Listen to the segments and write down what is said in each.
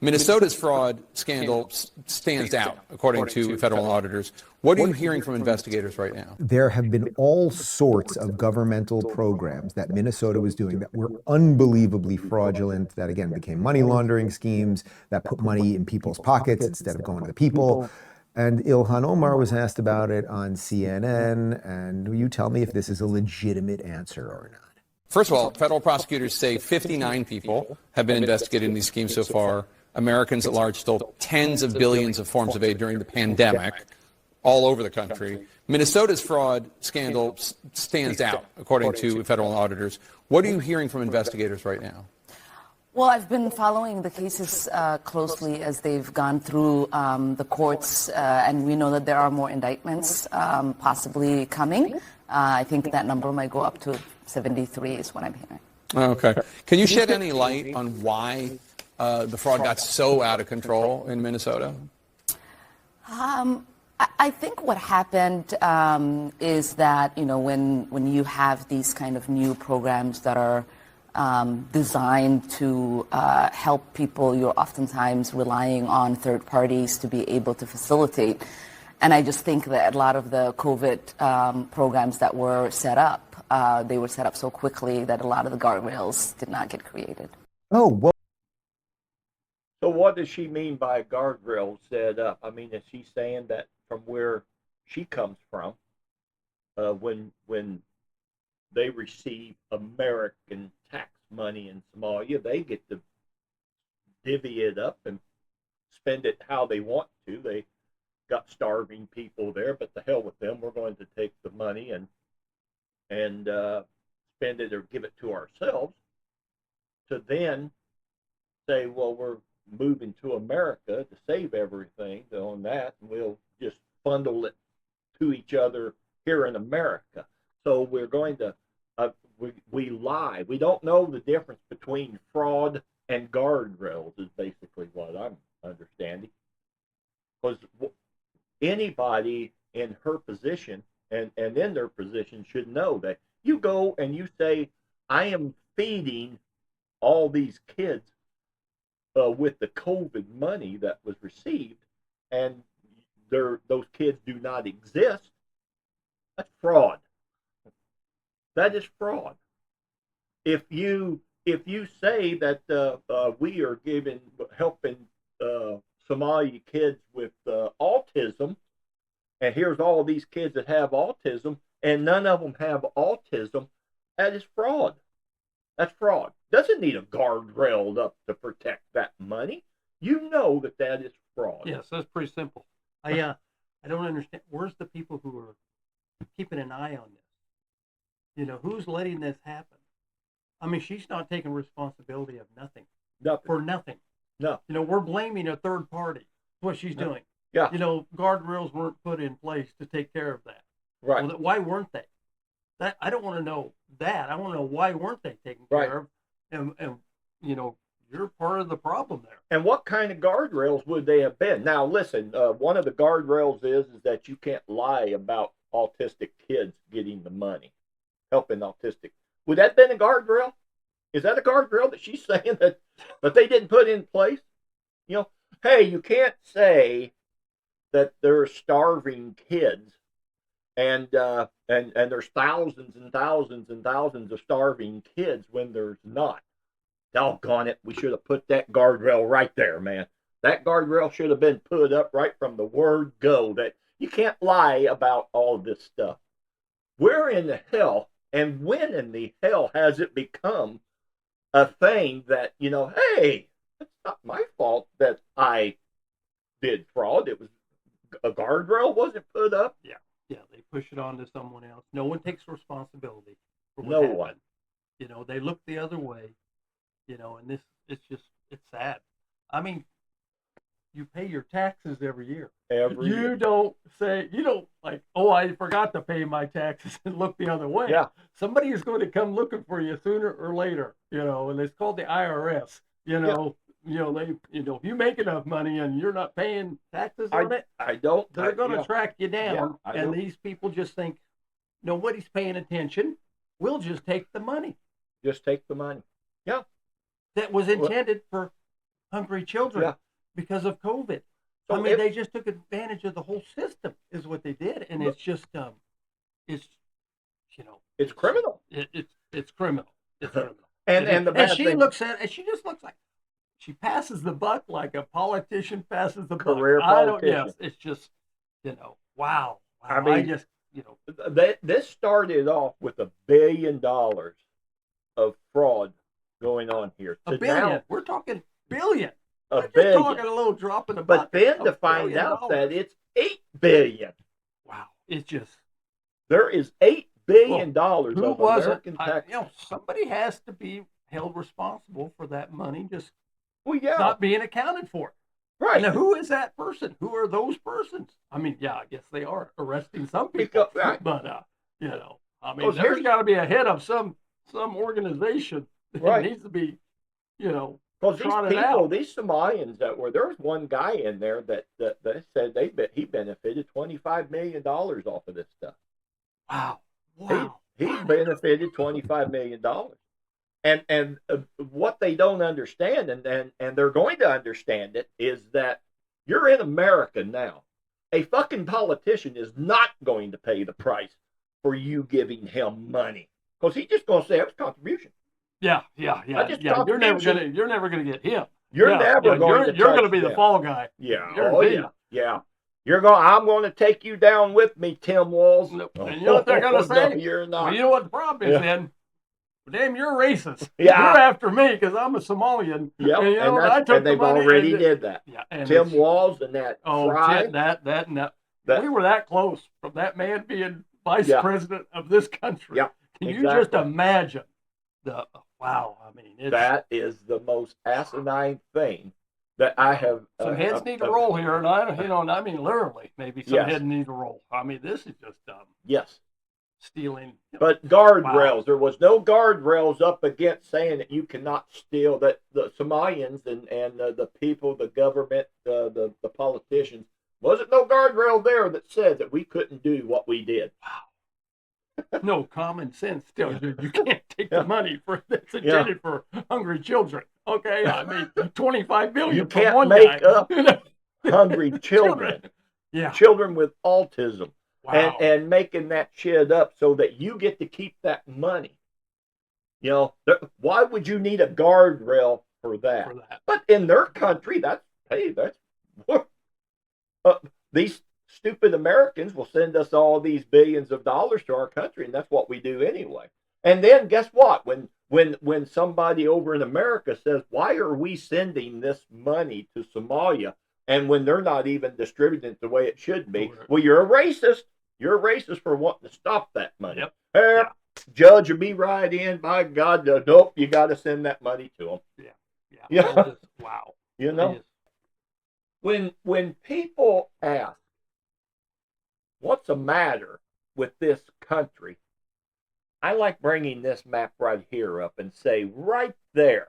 Minnesota's fraud scandal stands out, according to federal auditors. What are you hearing from investigators right now? There have been all sorts of governmental programs that Minnesota was doing that were unbelievably fraudulent, that again became money laundering schemes that put money in people's pockets instead of going to the people. And Ilhan Omar was asked about it on CNN, and you tell me if this is a legitimate answer or not. First of all, federal prosecutors say 59 people have been investigated in these schemes so far. Americans at large stole tens of billions of forms of aid during the pandemic all over the country. Minnesota's fraud scandal stands out, according to federal auditors. What are you hearing from investigators right now? Well, I've been following the cases closely as they've gone through the courts, and we know that there are more indictments possibly coming. I think that number might go up to 73 is what I'm hearing. Okay. Can you shed any light on why the fraud got so out of control in Minnesota? I think what happened is that, you know, when you have these kind of new programs that are designed to help people, you're oftentimes relying on third parties to be able to facilitate. And I just think that a lot of the COVID programs that were set up, they were set up so quickly that a lot of the guardrails did not get created. Oh, well. So what does she mean by guardrails set up? I mean, is she saying that from where she comes from, when they receive American tax money in Somalia, they get to divvy it up and spend it how they want to. They got starving people there, but the hell with them. We're going to take the money and spend it or give it to ourselves, to then say, well, we're moving to America to save everything on that, and we'll just bundle it to each other here in America. So we're going to we lie. We don't know the difference between fraud and guardrails is basically what I'm understanding. Because anybody in her position and in their position should know that you go and you say, I am feeding all these kids with the COVID money that was received, and those kids do not exist. That's fraud. That is fraud. If you say that we are helping Somali kids with autism, and here's all these kids that have autism, and none of them have autism, that is fraud. That's fraud. Doesn't need a guardrail up to protect that money. You know that is fraud. Yes, that's pretty simple. I don't understand. Where's the people who are keeping an eye on this? You know, who's letting this happen? I mean, she's not taking responsibility of nothing. For nothing. No. You know, we're blaming a third party. That's what she's doing. Yeah. You know, guardrails weren't put in place to take care of that. Right. Well, why weren't they? That I don't want to know that. I want to know why weren't they taken care of? And you know, you're part of the problem there. And what kind of guardrails would they have been? Now, listen, one of the guardrails is that you can't lie about autistic kids getting the money, helping autistic. Would that have been a guardrail? Is that a guardrail that she's saying that they didn't put in place? You know, hey, you can't say that there are starving kids and there's thousands and thousands and thousands of starving kids when there's not. Doggone it, we should have put that guardrail right there, man. That guardrail should have been put up right from the word go, that you can't lie about all of this stuff. Where in the hell and when in the hell has it become a thing that, you know, hey, it's not my fault that I did fraud. It was a guardrail wasn't put up. Yeah, they push it on to someone else. No one takes responsibility for what No happened. one. You know, they look the other way. You know, and it's sad. I mean, you pay your taxes every year. You don't like, oh, I forgot to pay my taxes and look the other way. Yeah. Somebody is going to come looking for you sooner or later, you know, and it's called the IRS. You know, if you make enough money and you're not paying taxes on it, they're going to track you down. And these people just think nobody's paying attention. We'll just take the money. Just take the money. Yeah. That was intended for hungry children Yeah. because of COVID. So I mean, if- they just took advantage of the whole system, is what they did, and it's just, it's, you know, It's criminal. It's criminal. It's criminal. And the bad she thing, looks at, and she just looks like she passes the buck like a politician passes the Career buck. I don't. politician. Yes, it's just, wow. I I mean, just, this started off with $1 billion of fraud going on here. a To billion. now, We're talking billion. a We're just billion. talking a little drop in the But bucket. then to $1 find billion. out that it's $8 billion. Wow, it's just. There is $8 billion Who of wasn't? American tax. Somebody has to be held responsible for that money just Well, yeah, not being accounted for. right. Now, who is that person? Who are those persons? I mean, yeah, I guess they are arresting some people, Because- right. but I mean, Because there's here's- got to be a head of some organization that Right. needs to be, Because these trotted people, out. these Somalians there was one guy in there that said he benefited $25 million off of this stuff. wow. He benefited $25 million. And what they don't understand, and they're going to understand it, is that you're in America now. A fucking politician is not going to pay the price for you giving him money, because he's just going to say it was contribution. Yeah. just You're never contribution. gonna get him. You're Yeah, never yeah, going to. You're touch gonna be the them. fall guy. Yeah. Guaranteed. Oh yeah. Yeah. I'm going to take you down with me, Tim Walls. Nope. And you know what they're gonna say? No, you're not. Well, you know what the problem is Yeah. then? Well, damn, you're racist. Yeah. You're after me because I'm a Somalian. Yep. And, you know, and, I took and the they've money already and- did that. Yeah. And Tim it's- Walls and that Oh, Fry. shit, that. That- We were that close from that man being vice Yeah. president of this country. Yeah, Can you just exactly. imagine wow? I mean, it's, That is the most asinine thing that I have. some heads need to roll here, and I mean literally, maybe some Yes. heads need to roll. I mean, this is just Yes, stealing. but guardrails. Wow. There was no guardrails up against saying that you cannot steal. That the Somalians and the people, the government, the politicians, wasn't no guardrail there that said that we couldn't do what we did. No, common sense tells you can't take Yeah. the money that's intended for hungry children. Okay, I mean, 25 billion. You from can't one make guy. up hungry children, Yeah. children with autism. Wow. And making that shit up so that you get to keep that money. Why would you need a guardrail for that? For that. But in their country, that's these stupid Americans will send us all these billions of dollars to our country, and that's what we do anyway. And then guess what? When somebody over in America says, "Why are we sending this money to Somalia?" and when they're not even distributing it the way it should be, Correct. well, you're a racist. You're a racist for wanting to stop that money. Yep. Judge will be right in. By God, nope. You got to send that money to them. Yeah. Yeah. It's just, wow. You know. I just- When people ask, what's the matter with this country? I like bringing this map right here up and say, right there,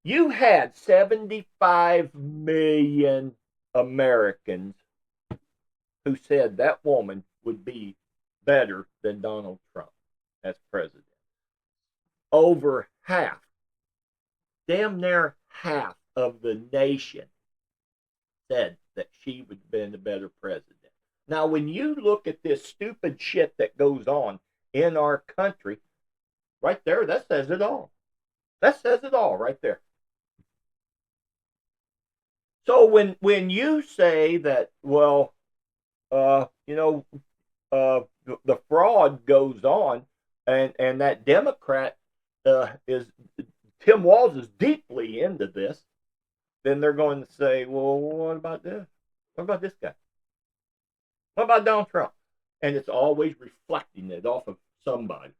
you had 75 million Americans who said that woman would be better than Donald Trump as president. Over half, damn near half of the nation said that she would have been a better president. Now, when you look at this stupid shit that goes on in our country, right there, that says it all. That says it all right there. So when you say that, well, the fraud goes on, and that Democrat is Tim Walz is deeply into this, then they're going to say, well, what about this? What about this guy? What about Donald Trump? And it's always reflecting it off of somebody.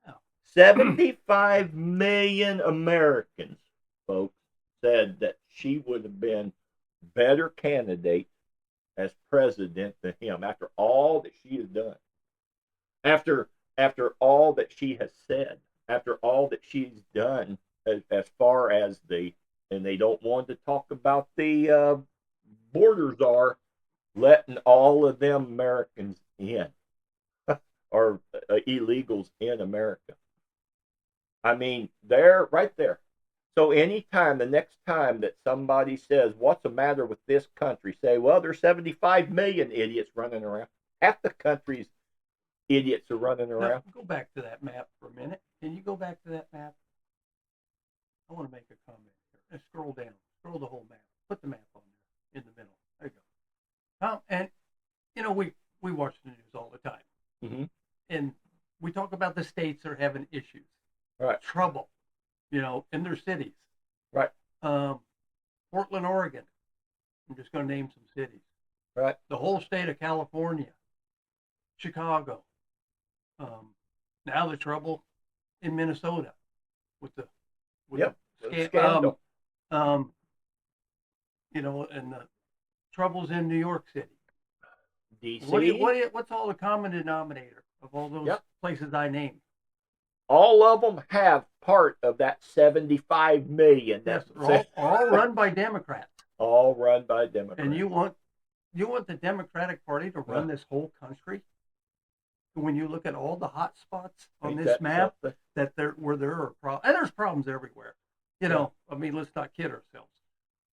Yeah. 75 million Americans, folks, said that she would have been better candidate as president than him after all that she has done. After all that she has said, after all that she's done as far as and they don't want to talk about the borders are letting all of them Americans in or illegals in America. I mean, they're right there. So anytime, the next time that somebody says, what's the matter with this country? Say, well, there's 75 million idiots running around. Half the country's idiots are running Now, around. go back to that map for a minute. Can you go back to that map? I want to make a comment here. And scroll down. Scroll the whole map. Put the map on there in the middle. There you go. And, you know, we watch the news all the time. Mm-hmm. And we talk about the states that are having issues. Right. Trouble, you know, in their cities. Right. Portland, Oregon. I'm just going to name some cities. Right. The whole state of California. Chicago. Now the trouble in Minnesota with the Scandal. you know, and the troubles in New York City. DC. What's all the common denominator of all those places I named? All of them have part of that 75 million. Yes, That's all run by Democrats. all run by Democrats. And you want the Democratic Party to run this whole country? When you look at all the hot spots on Ain't this that map, something? where there are problems, and there's problems everywhere. You know, I mean, let's not kid ourselves.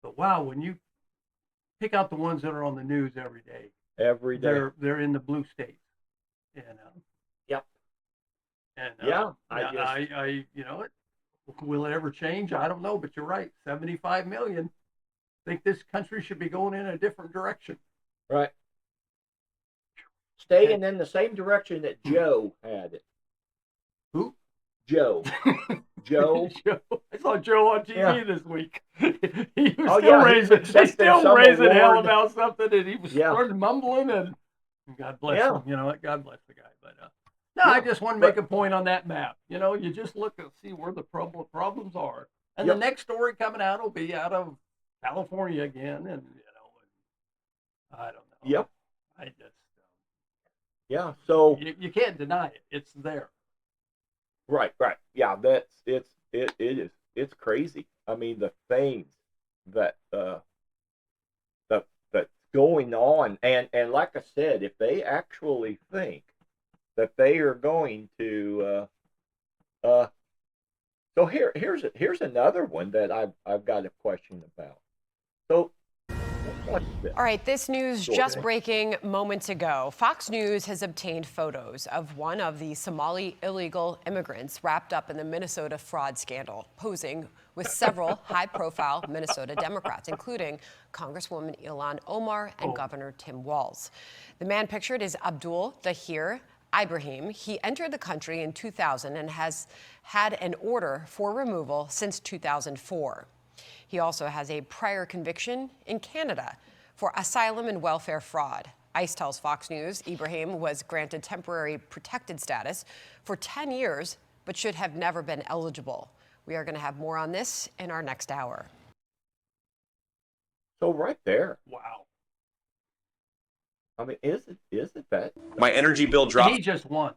But wow, when you pick out the ones that are on the news every day, Every day. they're in the blue states. And Yep. And I you know, will it ever change? I don't know, but you're right. 75 million. I think this country should be going in a different direction. Right. Staying in the same direction that Joe had it. Who? Joe. Joe. I saw Joe on TV this week. He was still raising hell award. about something, and he was Yeah. started mumbling. And God bless Yeah. him. You know, God bless the guy. But no, I just want to make a point on that map. You know, you just look and see where the problems are, and the next story coming out will be out of California again, and you know, I don't know. Yep. I just Yeah. So you can't deny it. It's there. right. Yeah, it is. It's crazy. I mean, the things that that's going on, and like I said, if they actually think that they are going to so here's another one that I've got a question about. So what's this? All right, this news just breaking moments ago. Fox News has obtained photos of one of the Somali illegal immigrants wrapped up in the Minnesota fraud scandal, posing with several high-profile Minnesota Democrats, including Congresswoman Ilhan Omar and Governor Tim Walz. The man pictured is Abdul Dahir Ibrahim. He entered the country in 2000 and has had an order for removal since 2004. He also has a prior conviction in Canada for asylum and welfare fraud. ICE tells Fox News Ibrahim was granted temporary protected status for 10 years, but should have never been eligible. We are going to have more on this in our next hour. So right there. Wow. I mean, is it that? My energy bill dropped. He just won.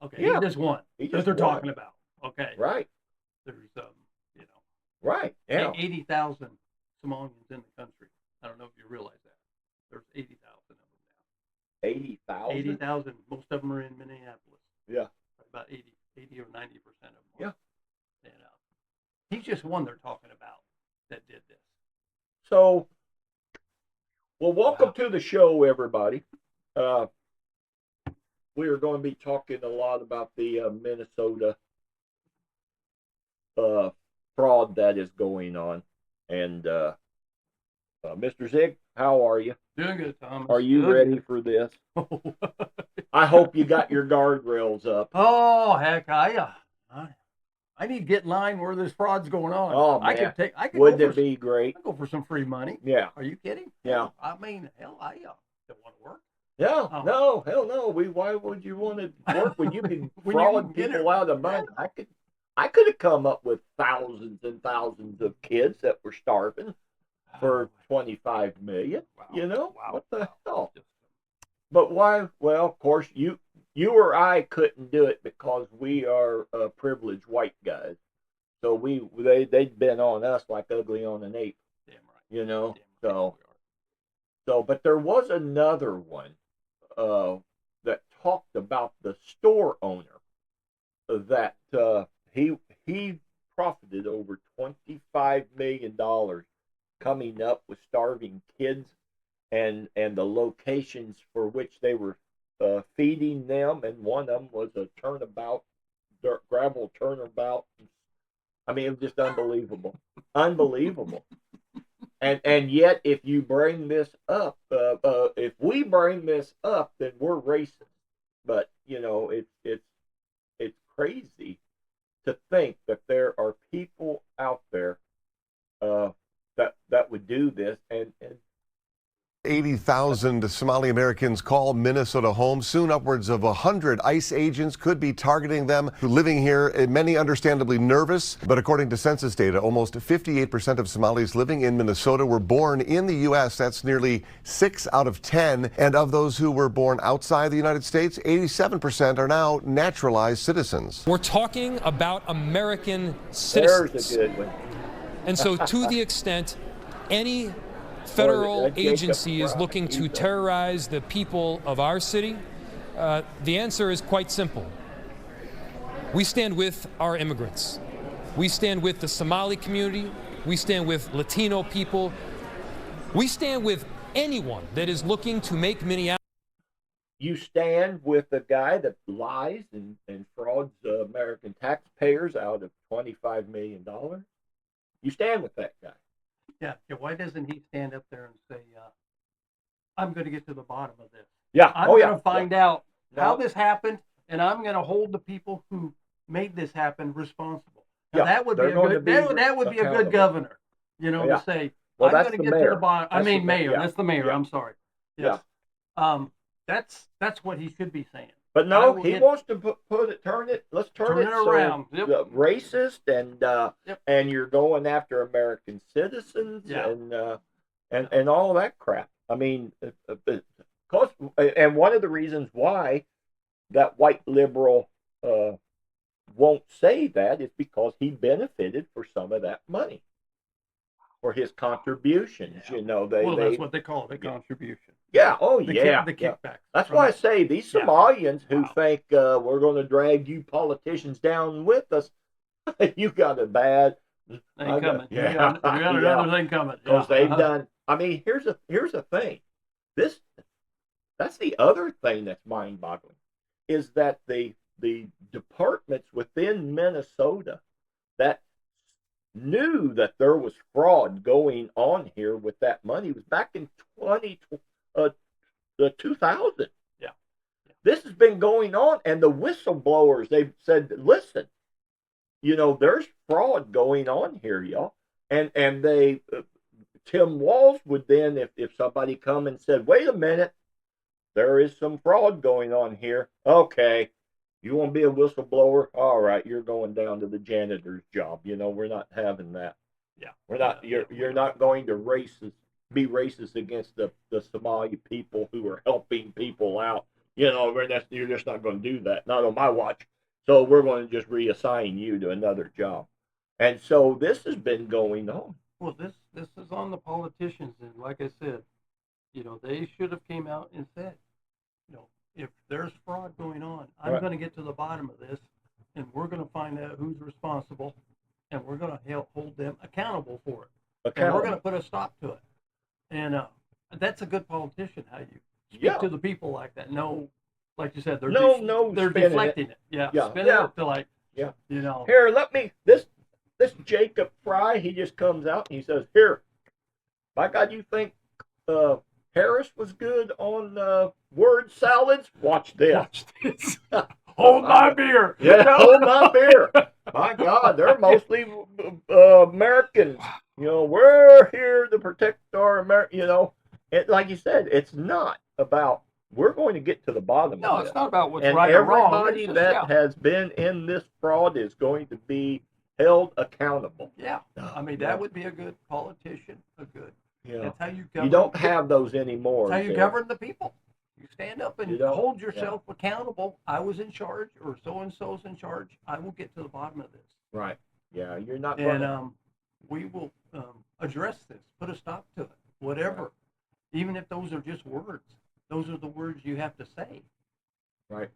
Okay, Yeah. he just won. He That's just what they're won. talking about. Okay. Right. There's you know, Right. Yeah. 80,000 Somalians in the country. I don't know if you realize that. There's 80,000 of them now. 80,000. 80,000. Most of them are in Minneapolis. Yeah. About 80 or 90% of them. Yeah. And he just one they're talking about that did this. So, well, welcome to the show, everybody. We are going to be talking a lot about the Minnesota fraud that is going on. And Mr. Zig, how are you? Doing good, Thomas. Are you Good. ready for this? I hope you got your guardrails up. Oh heck, I need to get in line where this fraud's going on. Oh, I man. could Wouldn't go it be great? I'd go for some free money. Yeah. Are you kidding? Yeah. I mean, hell, I don't want to work. Yeah, Oh. no, hell no. Why would you want to work when you can When you fraud can get people it. out of money? I could have come up with thousands and thousands of kids that were starving for 25 million. Wow. You know Wow. what the hell? Just- But why? Well, of course you or I couldn't do it because we are privileged white guys. So they'd been on us like ugly on an ape. Damn right. You know. Damn right. So, but there was another one that talked about the store owner that he profited over $25 million coming up with starving kids and the locations for which they were feeding them. And one of them was a turnabout, dirt gravel turnabout. I mean, it was just unbelievable. Unbelievable. And yet, if you bring this up, if we bring this up, then we're racist. But you know, it's crazy to think that there are people out there that would do this. And 80,000 Somali Americans call Minnesota home. Soon, upwards of 100 ICE agents could be targeting them. Living here, many understandably nervous. But according to census data, almost 58% of Somalis living in Minnesota were born in the U.S. That's nearly 6 out of 10. And of those who were born outside the United States, 87% are now naturalized citizens. We're talking about American citizens. there's a good one. And so, to the extent any federal agency is looking to terrorize the people of our city, the answer is quite simple. We stand with our immigrants. We stand with the Somali community. We stand with Latino people. We stand with anyone that is looking to make Minneapolis. You stand with the guy that lies and frauds American taxpayers out of $25 million. You stand with that guy. Yeah. Why doesn't he stand up there and say, I'm going to get to the bottom of this? Yeah. I'm going to find out how this happened, and I'm going to hold the people who made this happen responsible. Now, that would be a good. That would be a good governor, you know, to say, I'm going to get to the bottom. I mean, mayor. That's the mayor. I'm sorry. Yes. Yeah. That's what he should be saying. But no, he wants to let's turn it around. So, racist and you're going after American citizens and all that crap. I mean, and one of the reasons why that white liberal won't say that is because he benefited for some of that money, for his contributions. You know, that's what they call it, a contribution. Yeah. Oh, the kickbacks. That's why I say these Somalians who think we're going to drag you politicians down with us, you got it bad. Ain't coming. You got another thing coming. Because they've done. I mean, here's a thing. That's the other thing that's mind-boggling, is that the departments within Minnesota that knew that there was fraud going on here with that money was back in 2000. Yeah. This has been going on, and the whistleblowers, they've said, listen, you know, there's fraud going on here, y'all. And they, Tim Walz would then, if somebody come and said, wait a minute, there is some fraud going on here. Okay, you want to be a whistleblower? All right, you're going down to the janitor's job. You know, we're not having that. Yeah. We're not. You're not going to be racist against the Somali people who are helping people out. You know, you're just not going to do that. Not on my watch. So we're going to just reassign you to another job. And so this has been going on. Well, this is on the politicians, and like I said, you know, they should have came out and said, you know, if there's fraud going on, I'm going to get to the bottom of this, and we're going to find out who's responsible, and we're going to hold them accountable for it. And we're going to put a stop to it. And that's a good politician, how you speak to the people like that. No, like you said, they're deflecting it. Yeah, spinning it to like, you know. Here, this Jacob Fry, he just comes out and he says, here, by God, you think Harris was good on word salads? Watch this. Watch this. Hold my beer. Yeah, hold my beer. My God, they're mostly Americans. You know, we're here to protect our America. You know, like you said, it's not about. We're going to get to the bottom of it. No, it's not about what's and right or wrong. Everybody that has been in this fraud is going to be held accountable. Yeah, I mean that would be a good politician. That's how you govern. You don't have those anymore. That's how you govern the people. You stand up and hold yourself accountable. I was in charge, or so and so's in charge. I will get to the bottom of this. Right. Yeah, you're not. And we will address this. Put a stop to it. Whatever. Right. Even if those are just words, those are the words you have to say. Right.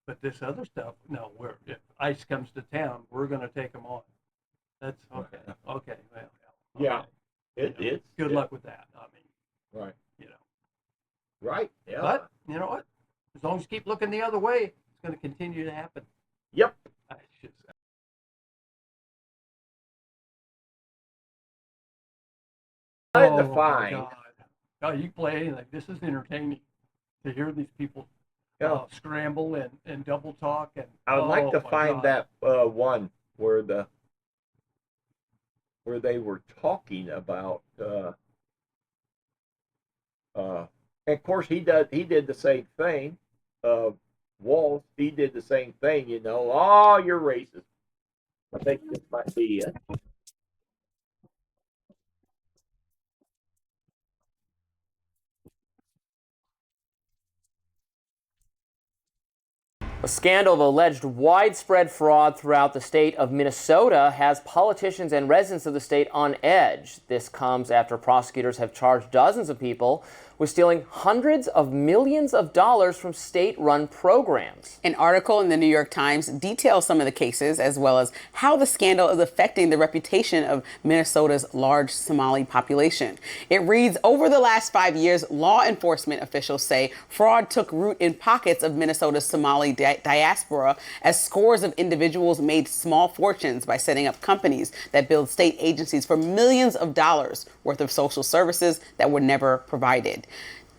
But this other stuff, no. If ICE comes to town, we're going to take them on. good luck with that. I mean, Right. you know. Right. Yeah. But you know what? As long as you keep looking the other way, it's going to continue to happen. Yep. I should say. The my fine. God. Oh, you play anything. This is entertaining to hear these people Yeah. scramble and double talk. And I would like to my find God. that one where they were talking about. And of course, he did the same thing. Walls, he did the same thing. You know, oh, you're racist. I think this might be it. A scandal of alleged widespread fraud throughout the state of Minnesota has politicians and residents of the state on edge. This comes after prosecutors have charged dozens of people with stealing hundreds of millions of dollars from state-run programs. An article in the New York Times details some of the cases, as well as how the scandal is affecting the reputation of Minnesota's large Somali population. It reads, over the last 5 years, law enforcement officials say fraud took root in pockets of Minnesota's Somali diaspora as scores of individuals made small fortunes by setting up companies that build state agencies for millions of dollars worth of social services that were never provided.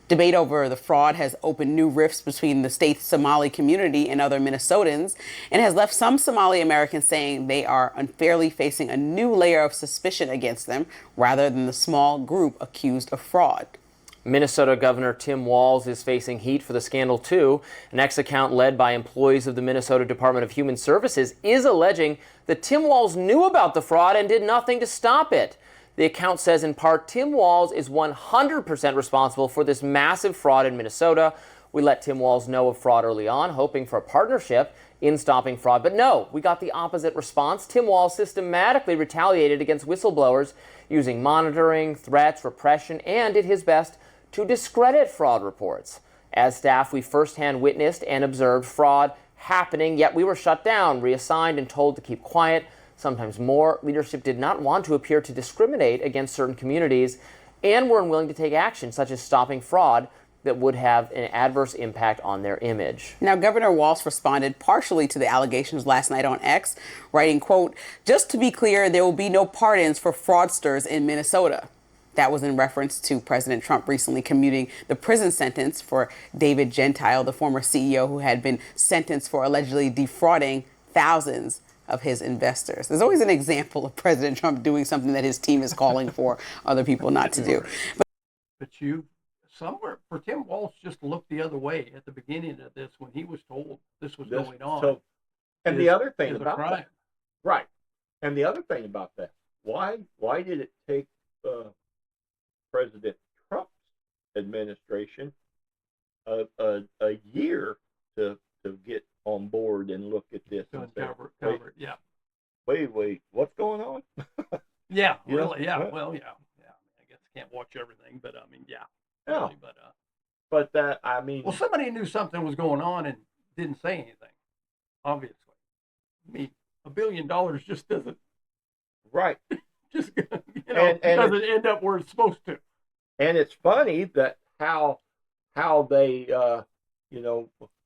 Debate over the fraud has opened new rifts between the state's Somali community and other Minnesotans, and has left some Somali Americans saying they are unfairly facing a new layer of suspicion against them rather than the small group accused of fraud. Minnesota Governor Tim Walz is facing heat for the scandal, too. An X account led by employees of the Minnesota Department of Human Services is alleging that Tim Walz knew about the fraud and did nothing to stop it. The account says, in part, Tim Walz is 100% responsible for this massive fraud in Minnesota. We let Tim Walz know of fraud early on, hoping for a partnership in stopping fraud. But no, we got the opposite response. Tim Walz systematically retaliated against whistleblowers using monitoring, threats, repression, and did his best to discredit fraud reports. As staff, we firsthand witnessed and observed fraud happening, yet we were shut down, reassigned, and told to keep quiet. Sometimes more. Leadership did not want to appear to discriminate against certain communities and were unwilling to take action, such as stopping fraud that would have an adverse impact on their image. Now, Governor Walz responded partially to the allegations last night on X, writing, quote, just to be clear, there will be no pardons for fraudsters in Minnesota. That was in reference to President Trump recently commuting the prison sentence for David Gentile, the former CEO who had been sentenced for allegedly defrauding thousands of his investors. There's always an example of President Trump doing something that his team is calling for other people not to do. But you, somewhere, for Tim Walz just looked the other way at the beginning of this when he was told this was going on. So, and the other thing about crime. that, right? And the other thing about that, why did it take President Trump's administration a year to get on board and look at this? And say, cover it, yeah. Wait, what's going on? Yeah, You know? really, yeah, well, yeah. I guess I can't watch everything, but I mean, yeah. Yeah. Really, But that, I mean, well, somebody knew something was going on and didn't say anything. Obviously, I mean, $1 billion just doesn't right. just And doesn't end up where it's supposed to. And it's funny that how they, of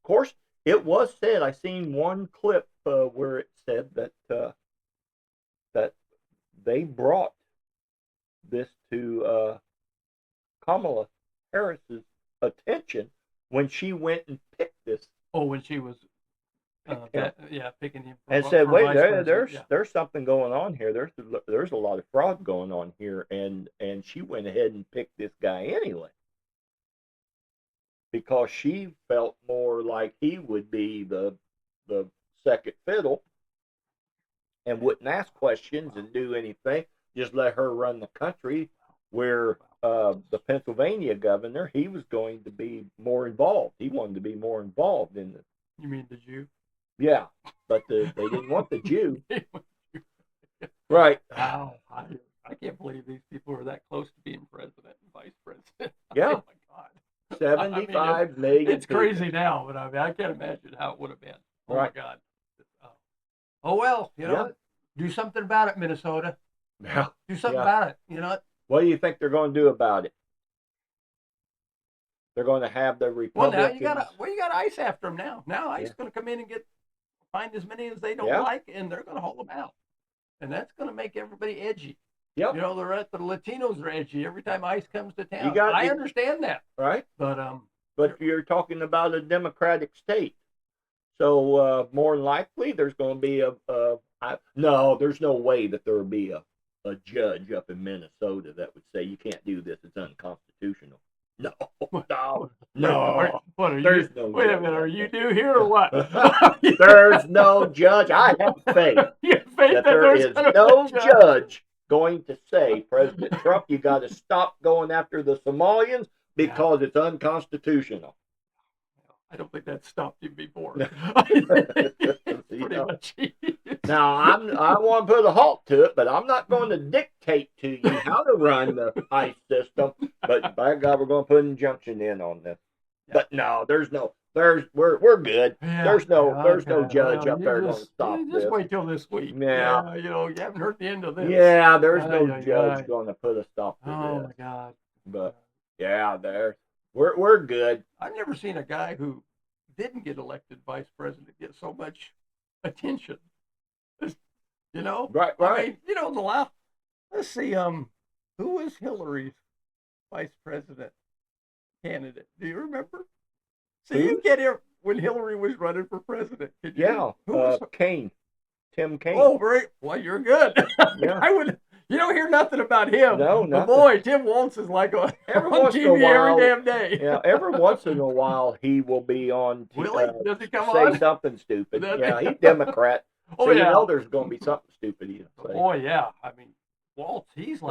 course, it was said. I seen one clip where it said that that they brought this to Kamala Harris's attention when she went and picked this. Oh, when she was, picking him. And said, for "Wait, vice president." there's something going on here. There's a lot of fraud going on here," and she went ahead and picked this guy anyway because she felt more like he would be the second fiddle and wouldn't ask questions and do anything. Just let her run the country. Where the Pennsylvania governor, he was going to be more involved. He wanted to be more involved in this. You mean the Jew? Yeah, but they didn't want the Jew. Right. Wow. I can't believe these people are that close to being president and vice president. Yeah. Oh, my God. 75 million It's crazy now, but I mean, I can't imagine how it would have been. Oh, right. my God. Oh, well, do something about it, Minnesota. Yeah. Do something Yeah. about it. You know, What do you think they're going to do about it? They're going to have the Well, Republicans. now you got ICE after them now. Now ICE is going to come in and find as many as they don't like, and they're going to haul them out. And that's going to make everybody edgy. Yep. You know, the Latinos are edgy every time ICE comes to town. I understand that. Right. But you're talking about a Democratic state. So more likely there's going to be no, there's no way that there will be a judge up in Minnesota that would say you can't do this. It's unconstitutional. No. What are There's you? no Wait a judge. minute, are you new here or what? There's no judge. I have faith You have faith that there there's is gonna be no a judge going to say, President Trump, you got to stop going after the Somalians because it's unconstitutional. I don't think that stopped him before. You much. Now, I want to put a halt to it, but I'm not going to dictate to you how to run the ICE system. But by God, we're going to put an injunction in on this. Yeah. But no, we're good. Yeah, There's no judge well, up there going to stop you this. Just wait till this week. Yeah. You know, you haven't heard the end of this. Yeah, there's no Ay, ay, judge ay. going to put a stop to Oh this. my God. But yeah, we're good. I've never seen a guy who didn't get elected vice president get so much attention. You know? Right. I mean, you know, let's see, who was Hillary's vice president candidate? Do you remember? So Who? you get here when Hillary was running for president. Could you? Yeah, Who was Kane. Tim Kaine. Oh, well, you're good. Yeah. You don't hear nothing about him. No, But nothing. boy, Tim Waltz is like on once in a TV while, every damn day. Yeah, every once in a while he will be on. Will he? Does he come say on? something stupid. Does Yeah, he? he's Democrat. Oh, so yeah. you know there's going to be something stupid he'll say. Boy, yeah. I mean, Waltz, he gets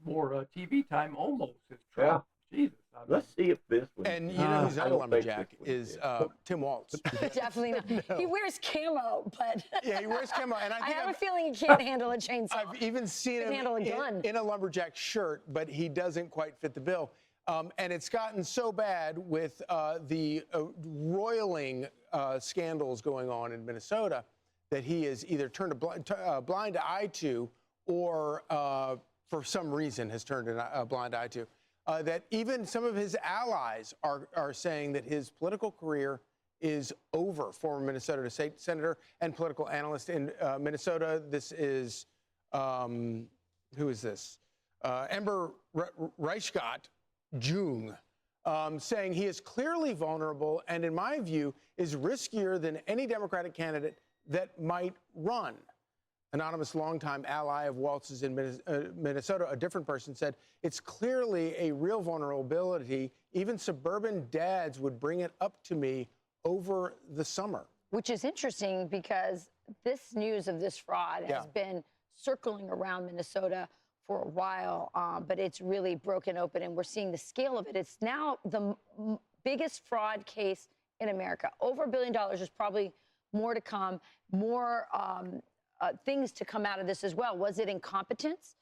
more TV time almost as Trump. Jesus. I mean, Let's see if this one. And you know who's I not a don't think lumberjack this one is Tim Waltz. Definitely not. He wears camo, but Yeah, he wears camo, and I think have a feeling he can't handle a chainsaw. I've even seen Can him handle a gun. in a lumberjack shirt, but he doesn't quite fit the bill. And it's gotten so bad with the roiling scandals going on in Minnesota that he has either turned a blind eye to or for some reason has turned a blind eye to. That even some of his allies are saying that his political career is over. Former Minnesota State Senator and political analyst in Minnesota. This is, who is this? Amber Reichgott Jung, saying he is clearly vulnerable and, in my view, is riskier than any Democratic candidate that might run. Anonymous longtime ally of Waltz's in Minnesota, a different person, said, it's clearly a real vulnerability. Even suburban dads would bring it up to me over the summer. Which is interesting because this news of this fraud has been circling around Minnesota for a while, but it's really broken open and we're seeing the scale of it. It's now the biggest fraud case in America. Over $1 billion. There's probably more to come, more things to come out of this as well. Was it incompetence?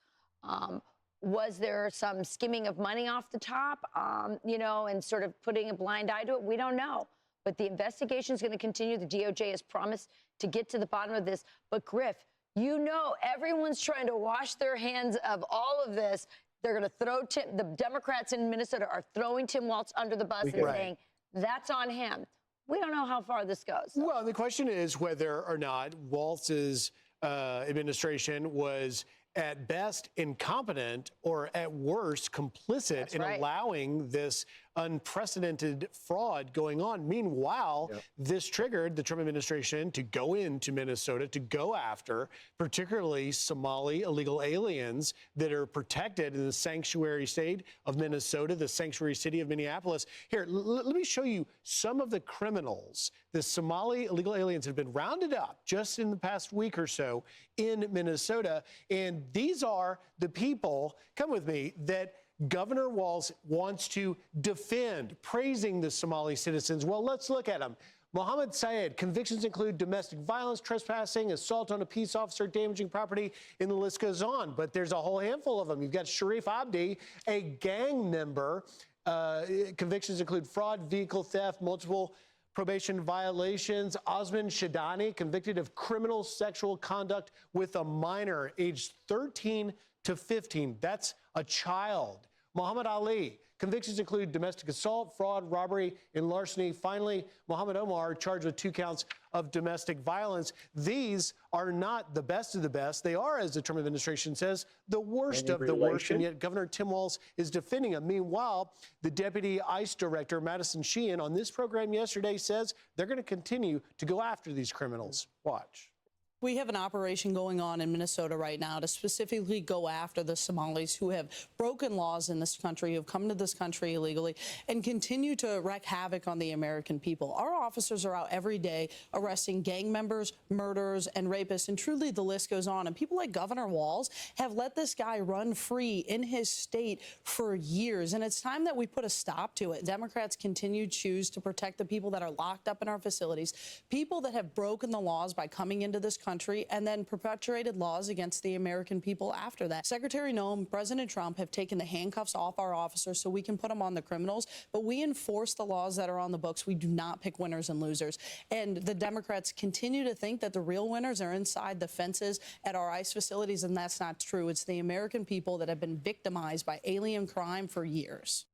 Was there some skimming of money off the top, and sort of putting a blind eye to it? We don't know. But the investigation is going to continue. The DOJ has promised to get to the bottom of this. But Griff, everyone's trying to wash their hands of all of this. They're going to throw the Democrats in Minnesota are throwing Tim Waltz under the bus and saying that's on him. We don't know how far this goes. Well, the question is whether or not Waltz's administration was at best incompetent or at worst complicit in allowing this unprecedented fraud going on. Meanwhile, this triggered the Trump administration to go into Minnesota to go after particularly Somali illegal aliens that are protected in the sanctuary state of Minnesota, the sanctuary city of Minneapolis. Here, let me show you some of the criminals. The Somali illegal aliens have been rounded up just in the past week or so in Minnesota. And these are the people, come with me, that Governor Walz wants to defend, praising the Somali citizens. Well, let's look at them. Mohammed Syed, convictions include domestic violence, trespassing, assault on a peace officer, damaging property, and the list goes on. But there's a whole handful of them. You've got Sharif Abdi, a gang member. Convictions include fraud, vehicle theft, multiple Probation violations. Osman Shadani, convicted of criminal sexual conduct with a minor aged 13 to 15. That's a child. Muhammad Ali. Convictions include domestic assault, fraud, robbery, and larceny. Finally, Muhammad Omar charged with 2 counts of domestic violence. These are not the best of the best. They are, as the Trump administration says, the worst of the worst. And yet Governor Tim Walz is defending them. Meanwhile, the deputy ICE director, Madison Sheehan, on this program yesterday says they're going to continue to go after these criminals. Watch. We have an operation going on in Minnesota right now to specifically go after the Somalis who have broken laws in this country, who have come to this country illegally, and continue to wreak havoc on the American people. Our officers are out every day arresting gang members, murderers, and rapists, and truly the list goes on. And people like Governor Walz have let this guy run free in his state for years, and it's time that we put a stop to it. Democrats continue to choose to protect the people that are locked up in our facilities, people that have broken the laws by coming into this country and then perpetuated laws against the American people after that. Secretary Noem, President Trump have taken the handcuffs off our officers so we can put them on the criminals, but we enforce the laws that are on the books. We do not pick winners and losers. And the Democrats continue to think that the real winners are inside the fences at our ICE facilities, and that's not true. It's the American people that have been victimized by alien crime for years.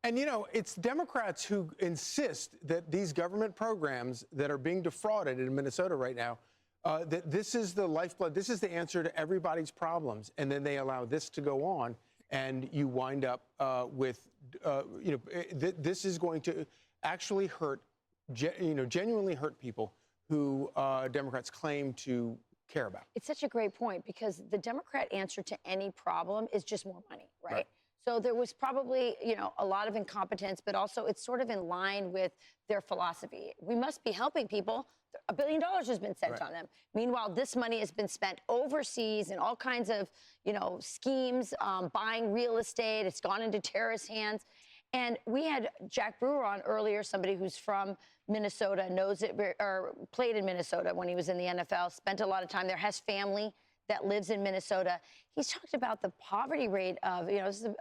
And, you know, it's Democrats who insist that these government programs that are being defrauded in Minnesota right now, that this is the lifeblood, this is the answer to everybody's problems. And then they allow this to go on, and you wind up with, this is going to actually hurt, genuinely hurt people who Democrats claim to care about. It's such a great point, because the Democrat answer to any problem is just more money, right? So there was probably, a lot of incompetence, but also it's sort of in line with their philosophy. We must be helping people. $1 billion has been sent on them. Meanwhile, this money has been spent overseas in all kinds of, schemes, buying real estate. It's gone into terrorist hands. And we had Jack Brewer on earlier, somebody who's from Minnesota, knows it, or played in Minnesota when he was in the NFL, spent a lot of time there, has family that lives in Minnesota. He's talked about the poverty rate of, this is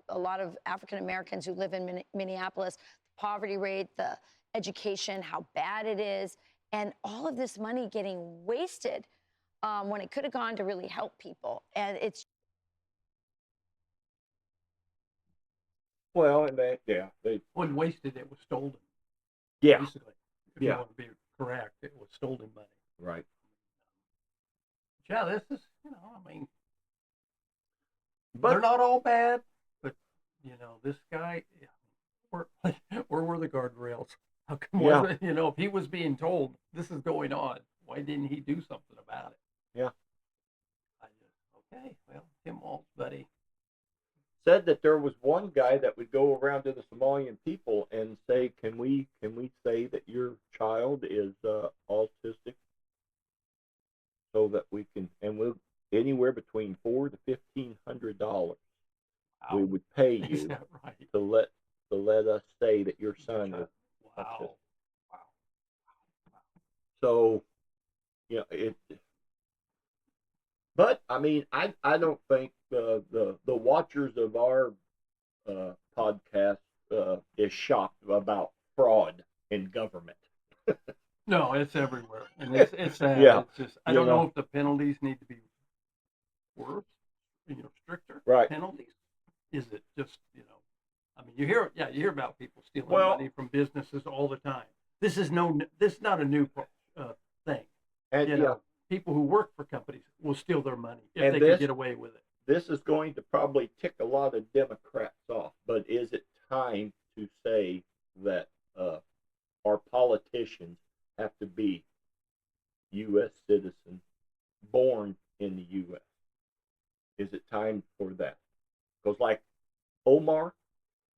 a lot of African Americans who live in Minneapolis, the poverty rate, the education, how bad it is, and all of this money getting wasted when it could have gone to really help people. And it's. Well, and they wasn't wasted, it was stolen. Yeah. Basically, if you want to be correct, it was stolen money. Right. Yeah, this is, but they're not all bad, but, this guy, where were the guardrails? How come, if he was being told this is going on, why didn't he do something about it? Yeah. Okay, well, Tim Walz, buddy. Said that there was one guy that would go around to the Somalian people and say, can we say that your child is autistic? So that we can, and we'll anywhere between $400 to $1,500 we would pay you Is that right? to let us say that your son is autistic. Wow. So, it. But I mean, I don't think the watchers of our podcast is shocked about fraud in government. No, it's everywhere, and it's sad. Yeah. It's just I don't know if the penalties need to be worse, stricter penalties. Is it just I mean, you hear about people stealing money from businesses all the time. This is not a new thing. And people who work for companies will steal their money if they can get away with it. This is going to probably tick a lot of Democrats off, but is it time to say that our politicians have to be U.S. citizens born in the U.S.? Is it time for that? Because like Omar,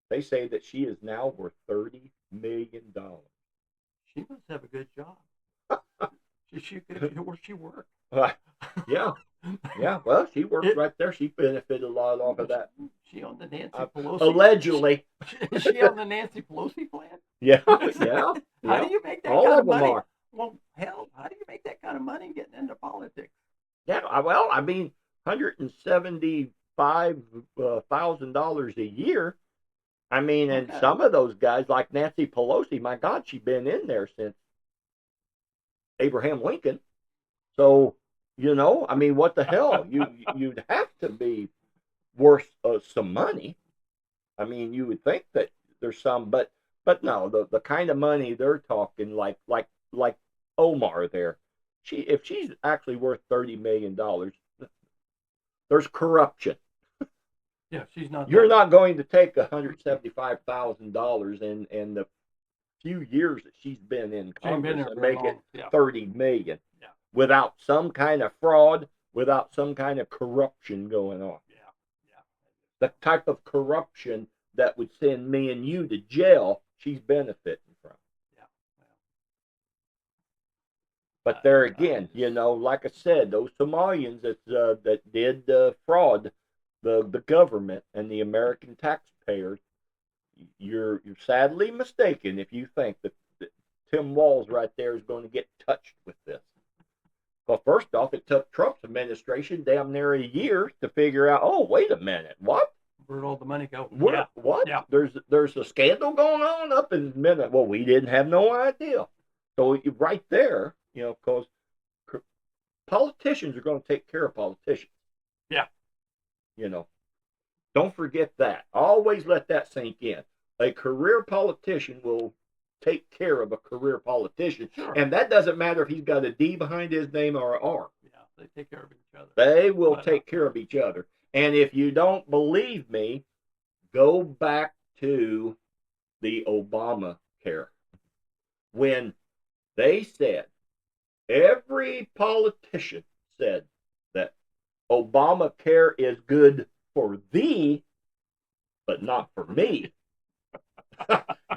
they say that she is now worth $30 million. She must have a good job. She could, where she worked. Yeah. Well, she worked right there. She benefited a lot off of that. She on the Nancy Pelosi. Allegedly. Is she on the Nancy Pelosi plan? Yeah. How do you make that All kind of them money? are. Well, hell, how do you make that kind of money getting into politics? Yeah. Well, I mean, $175,000 a year. I mean, and some of those guys, like Nancy Pelosi, my God, she's been in there since Abraham Lincoln. So, you know, I mean, what the hell? You'd have to be worth some money. I mean, you would think that there's some, but no, the kind of money they're talking, like Omar there, if she's actually worth $30 million, there's corruption. Yeah, she's not. You're not going to take $175,000 in the few years that she's been in Congress and make it $30 million without some kind of fraud, without some kind of corruption going on. The type of corruption that would send me and you to jail, she's benefiting from. But there again, you know, like I said, those Somalians that did fraud the government and the American taxpayers, you're sadly mistaken if you think that Tim Walz right there is going to get touched with this. Well, first off, it took Trump's administration damn near a year to figure out, oh, wait a minute, what? Where'd all the money go? What? Yeah. There's a scandal going on up in Minnesota. Well, we didn't have no idea. So right there, you know, because politicians are going to take care of politicians. Yeah. You know, don't forget that. Always let that sink in. A career politician will take care of a career politician. Sure. And that doesn't matter if he's got a D behind his name or an R. Yeah, they take care of each other. They will take care of each other. And if you don't believe me, go back to the Obamacare. When they said, every politician said that Obamacare is good for thee, but not for me.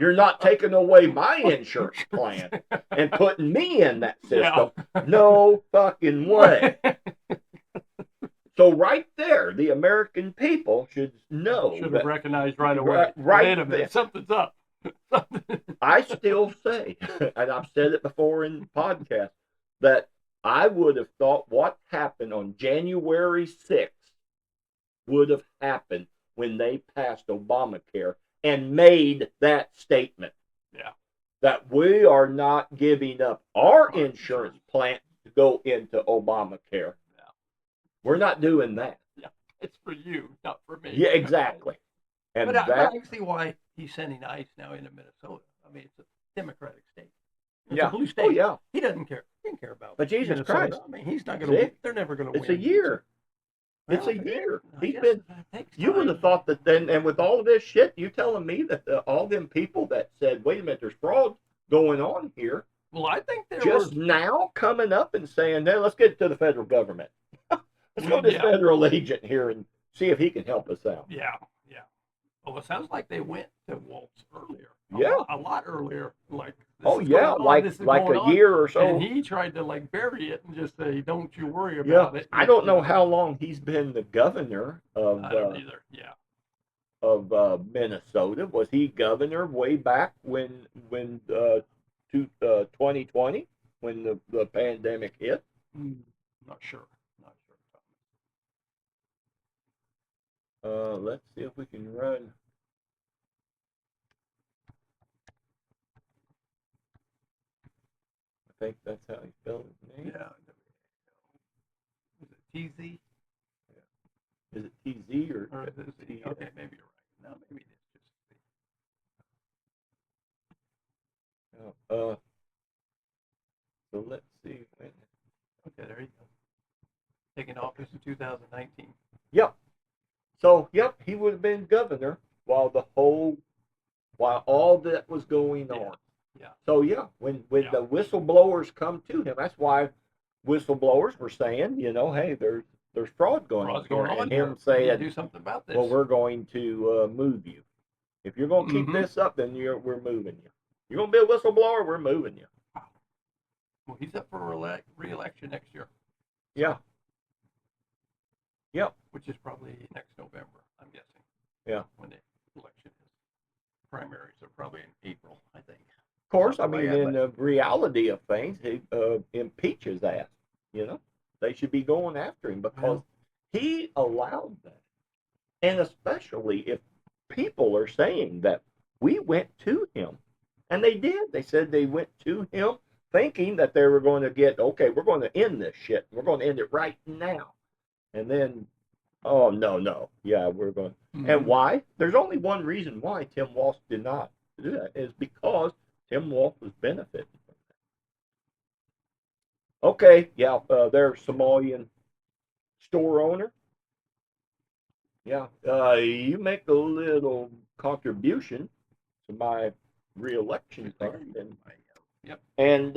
You're not taking away my insurance plan and putting me in that system. Yeah. No fucking way. So right there, the American people should know. Should have recognized right away. Right Wait a minute, something's up. I still say, and I've said it before in podcasts, that I would have thought what happened on January 6th would have happened when they passed Obamacare and made that statement. Yeah. That we are not giving up our insurance plan to go into Obamacare. Yeah. We're not doing that. Yeah. It's for you, not for me. Yeah, exactly. And but I see why he's sending ICE now into Minnesota. I mean, it's a Democratic state. It's a blue state. Oh, yeah. He doesn't care. He didn't care about But Jesus Minnesota. Christ. I mean, he's not going to. They're never going to win. It's a year. Well, It's a year. I He's guess been. it takes You would time. have thought that then, and with all of this shit, you telling me that all them people that said, "Wait a minute, there's fraud going on here," Well, I think there just was. now coming up and saying, "Now let's get it to the federal government. Let's go to this Yeah. federal agent here and see if he can help us out." Yeah, yeah. Well, it sounds like they went to Waltz earlier. Yeah. A lot earlier. Like. Oh is yeah, going on, this is like going a on. year or so. And he tried to like bury it and just say, "Don't you worry Yeah, about it." I don't know how long he's been the governor of. I don't either. Yeah. Of Minnesota. Was he governor way back when 2020 when the pandemic hit? Not sure. Let's see if we can run. I think that's how he spelled his name. Yeah. Is it TZ? Is it TZ or Or is it T? okay, maybe you're right. No, maybe it's just. So let's see when. Okay, there you go. Taking office in 2019. Yep. So yep, he would have been governor while all that was going on. Yeah. So yeah, when the whistleblowers come to him, that's why whistleblowers were saying, you know, hey, there's fraud going Fraud's on here, going on and here. him We need to saying, do something about this. well, we're going to move you. If you're going to keep Mhm. this up, then we're moving you. You're going to be a whistleblower, we're moving you. Well, he's up for re-election next year. Yeah. Yep. Which is probably next November, I'm guessing. Yeah. When the election is. Primaries are probably in April, I think. Of course, I Something mean, like that, in the reality of things, he impeach his ass. You know, they should be going after him because he allowed that, and especially if people are saying that we went to him. And they did. They said they went to him thinking that they were going to get, okay, we're going to end this shit. We're going to end it right now. And then, oh, no. Yeah, we're going. Mm-hmm. And why? There's only one reason why Tim Walz did not do that, is because Tim Walz was benefiting from that. Okay, yeah, they're a Somalian store owner. Yeah, you make a little contribution to my re-election fund, and yep. And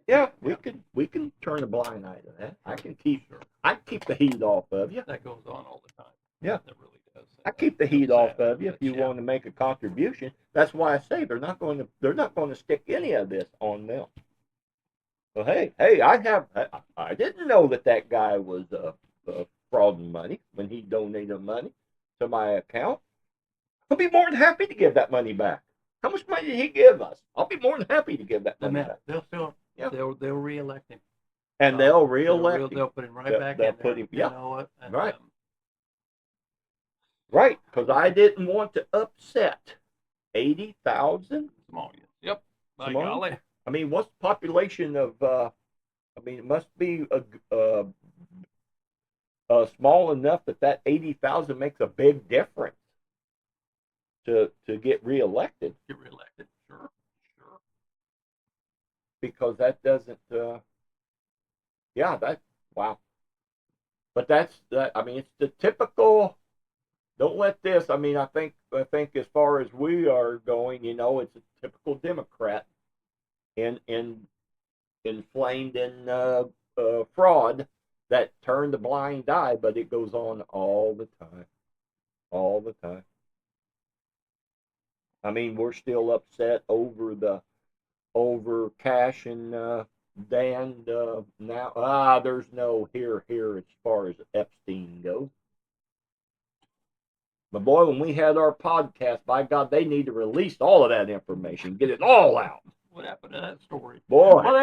yeah, we can turn a blind eye to that. I keep the heat off of you. That goes on all the time. Yeah, that really does. I keep the heat off of you if you want to make a contribution. That's why I say they're not going to stick any of this on them. So hey, I didn't know that guy was frauding money when he donated money to my account. I'll be more than happy to give that money back. How much money did he give us? I'll be more than happy to give that money back. They'll re-elect him. And they'll re-elect him. They'll put him right back in there. Put him, yeah. You know what? Right. Right, because I didn't want to upset 80,000 Somalians. Yep. By golly. I mean, what's the population of? It must be small enough that 80,000 makes a big difference to get reelected. Get reelected, sure. Because that doesn't. Wow. But that's that. I mean, it's the typical. Don't let this. I mean, I think as far as we are going, it's a typical Democrat, inflamed in fraud that turned a blind eye, but it goes on all the time. I mean, we're still upset over Cash and Dan now. There's no here as far as Epstein goes. But boy, when we had our podcast, by God, they need to release all of that information, get it all out. What happened to that story? Boy, well,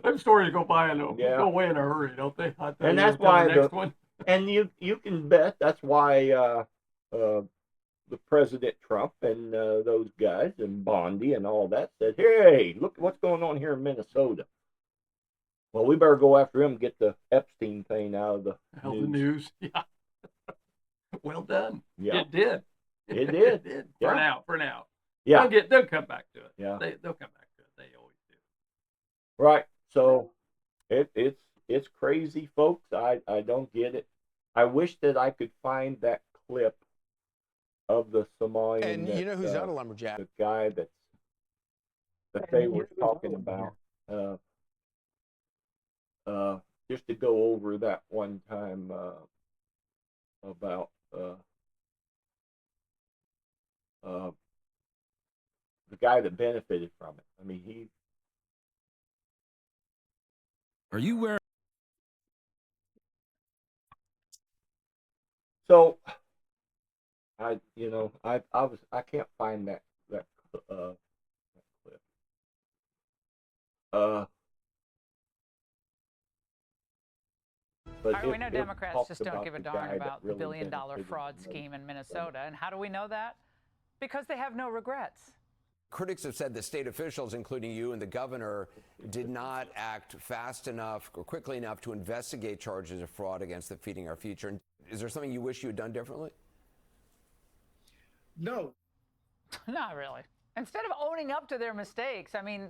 that story go by and go away in a hurry, don't they? And that's why the next one. And you can bet that's why the President Trump and those guys and Bondi and all that said, hey, look what's going on here in Minnesota. Well, we better go after him and get the Epstein thing out of the news. Yeah. Well done. Yeah. It did. It did. For now. Yeah. They'll come back to it. Yeah. They'll come back to it. They always do. Right. So it's crazy, folks. I don't get it. I wish that I could find that clip of the Somalian. And you know who's not a lumberjack? The guy that they were talking about. Just to go over that one time about the guy that benefited from it. I mean, he. Are you wearing? So, I can't find that clip. But we know Democrats just don't give a darn about the billion-dollar fraud scheme in Minnesota. And how do we know that? Because they have no regrets. Critics have said the state officials, including you and the governor, did not act fast enough or quickly enough to investigate charges of fraud against the Feeding Our Future. Is there something you wish you had done differently? No. Not really. Instead of owning up to their mistakes, I mean,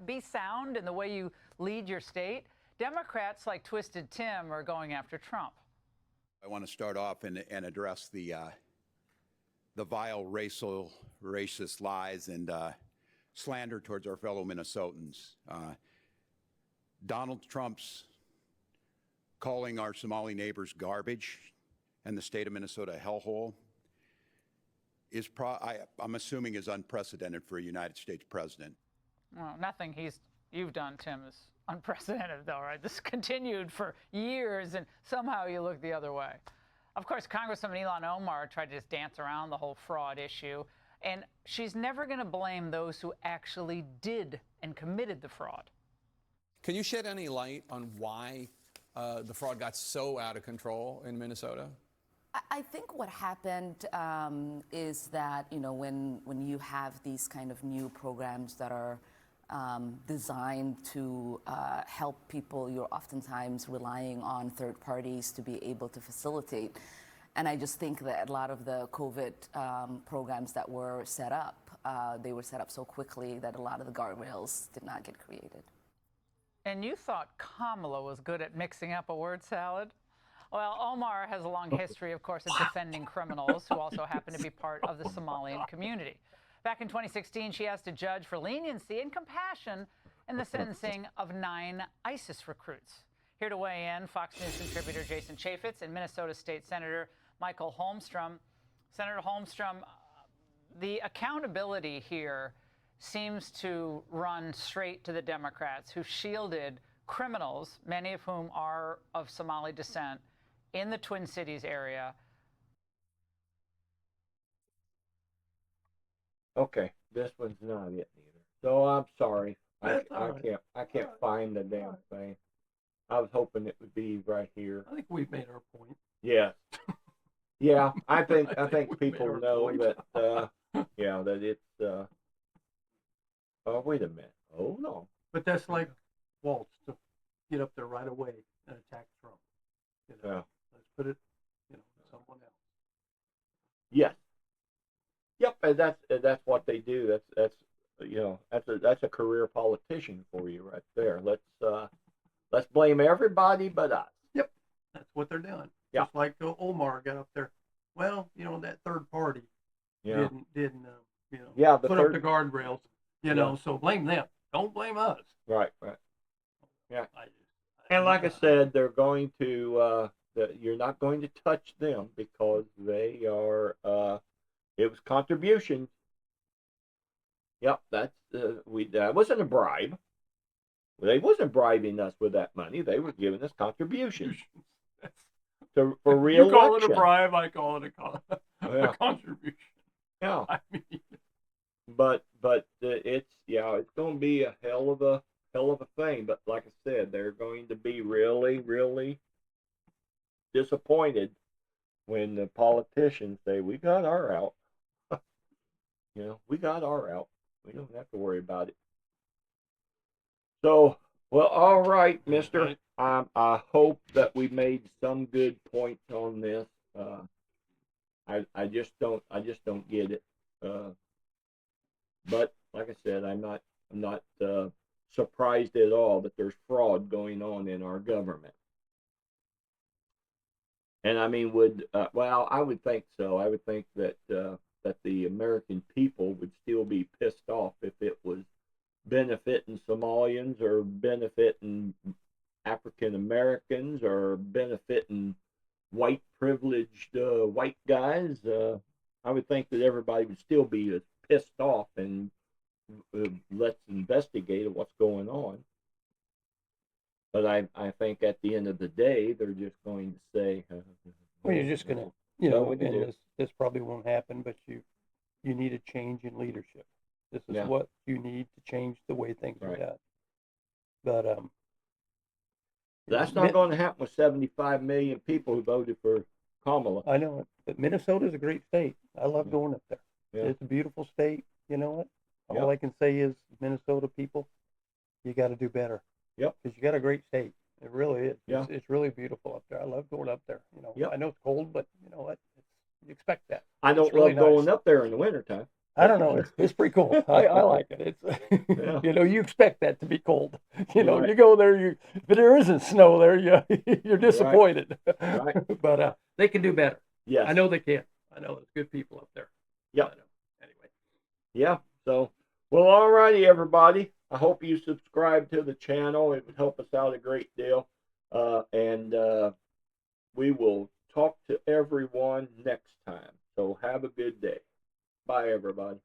be sound in the way you lead your state. Democrats like Twisted Tim are going after Trump. I want to start off and address the vile racist lies and slander towards our fellow Minnesotans. Donald Trump's calling our Somali neighbors garbage and the state of Minnesota a hellhole is, I'm assuming, is unprecedented for a United States president. Well, nothing you've done, Tim, is unprecedented, though, right? This continued for years, and somehow you look the other way. Of course, Congresswoman Ilhan Omar tried to just dance around the whole fraud issue, and she's never going to blame those who actually did and committed the fraud. Can you shed any light on why the fraud got so out of control in Minnesota? I think what happened is that, you know, when you have these kind of new programs that are designed to help people, you're oftentimes relying on third parties to be able to facilitate. And I just think that a lot of the COVID programs that were set up, they were set up so quickly that a lot of the guardrails did not get created. And you thought Kamala was good at mixing up a word salad? Well, Omar has a long history, of course, of defending criminals who also happen to be part of the Somalian community. Back in 2016, she asked a judge for leniency and compassion in the sentencing of 9 ISIS recruits. Here to weigh in, Fox News contributor Jason Chaffetz and Minnesota State Senator Michael Holmstrom. Senator Holmstrom, the accountability here seems to run straight to the Democrats who shielded criminals, many of whom are of Somali descent, in the Twin Cities area. Okay, this one's not it either. So I'm sorry. I can't find the damn thing. I was hoping it would be right here. I think we've made our point. Yeah. Yeah, I think people know that that it's oh, wait a minute. Hold on. But that's like Waltz to get up there right away and attack Trump. You know, Yeah. let's put it, someone else. Yes. Yep, and that's what they do. That's a career politician for you right there. Let's blame everybody but us. Yep, that's what they're doing. Yeah. Just like Omar got up there. Well, that third party didn't put up the guardrails. So blame them. Don't blame us. Right. Yeah. And like I said, they're going to you're not going to touch them because they are. It was contributions. Yep, that wasn't a bribe. They wasn't bribing us with that money. They were giving us contributions for real. You call it a bribe, I call it a contribution. Yeah. I mean, but it's going to be a hell of a thing. But like I said, they're going to be really, really disappointed when the politicians say, "We got our out." We got our out. We don't have to worry about it. So, well, all right, mister. I hope that we made some good points on this. I just don't get it. But like I said, I'm not surprised at all that there's fraud going on in our government. And I mean, I would think so. I would think that the American people would still be pissed off if it was benefiting Somalians or benefiting African Americans or benefiting white privileged white guys. I would think that everybody would still be pissed off and let's investigate what's going on. But I think at the end of the day, they're just going to say, well, you're just going to, and this probably won't happen, but you need a change in leadership. This is what you need to change the way things are done. But that's not going to happen with 75 million people who voted for Kamala. I know it, but Minnesota's a great state. I love going up there. Yeah. It's a beautiful state. You know what? All I can say is, Minnesota people, you got to do better. Yep. Because you got a great state. It really is. Yeah. It's really beautiful up there. I love going up there. I know it's cold, but you know what? You expect that. I don't love going up there in the wintertime. I don't know. It's pretty cool. I like it. It's you expect that to be cold. You go there. If there isn't snow there, you're disappointed. Right. But they can do better. Yes. I know they can. I know there's good people up there. Yep. Anyway. Yeah. So, well, all righty, everybody. I hope you subscribe to the channel. It would help us out a great deal. And we will talk to everyone next time. So have a good day. Bye, everybody.